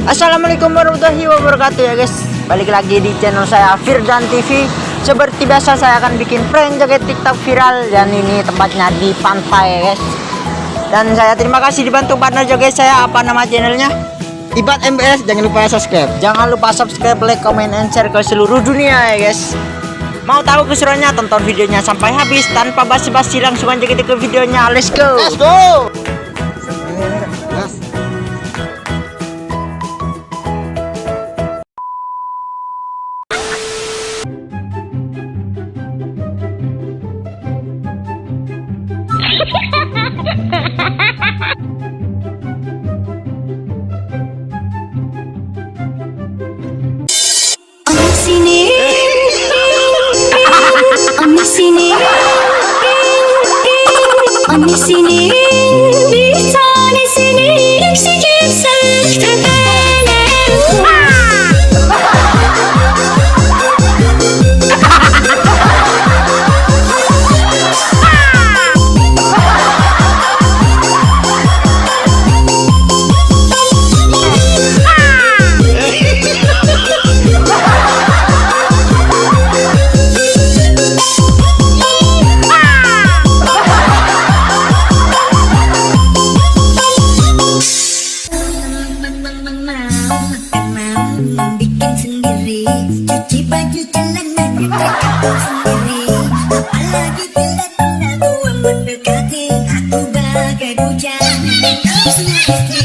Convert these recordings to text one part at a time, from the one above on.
Assalamualaikum warahmatullahi wabarakatuh ya guys. Balik lagi di channel saya Firdan TV. Seperti biasa saya akan bikin prank joget TikTok viral. Dan ini tempatnya di pantai ya guys. Dan saya terima kasih dibantu partner joget saya. Apa nama channelnya? Ibat MBS. Jangan lupa subscribe. Jangan lupa subscribe, like, comment, and share ke seluruh dunia ya guys. Mau tahu keseruannya? Tonton videonya sampai habis. Tanpa basi-basi langsung aja kita ke videonya. Let's go. Let's go. Di sini bir tanesini eksik etsek bikin sendiri, cuci baju celananya terkapur sendiri, apalagi bila teman mendekati, aku bagai bujang terusnya istri.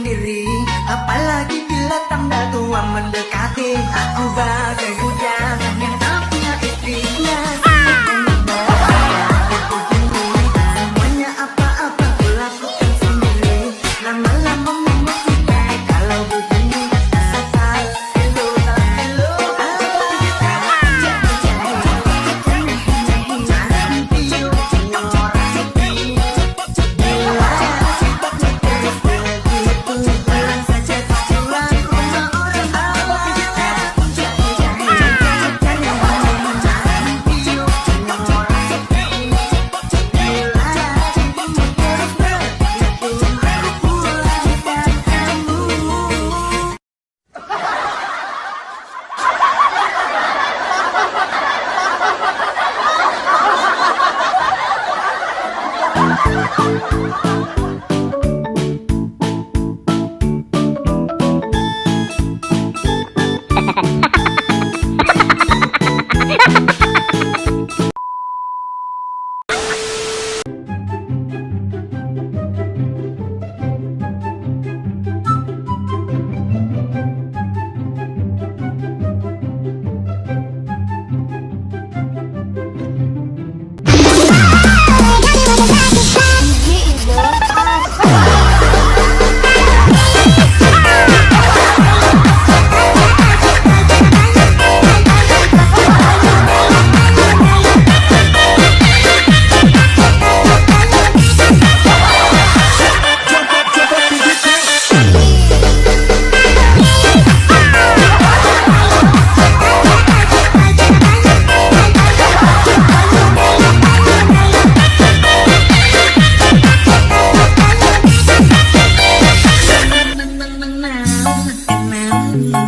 sendiri, apalagi bila tanda tua mendekati. Aku bagai bujang yang tak punya istri. Semuanya apa-apa ku lakukan sendiri. Lama-lama memang kita kalau begini. Hello, hello.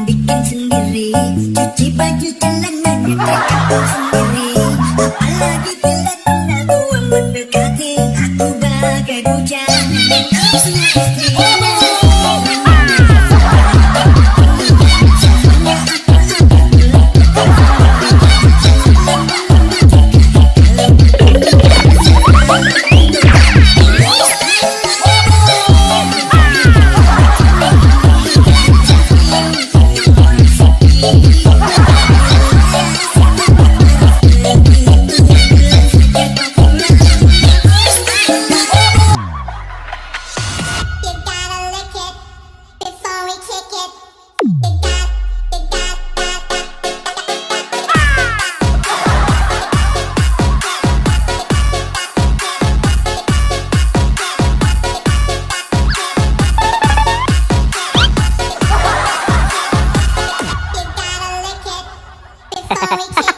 Bikin sendiri, cuci baju celananya aku sendiri. Apalagi bila tanda tua mendekati. Aku bagai bujang yang tak punya istri. Before we kick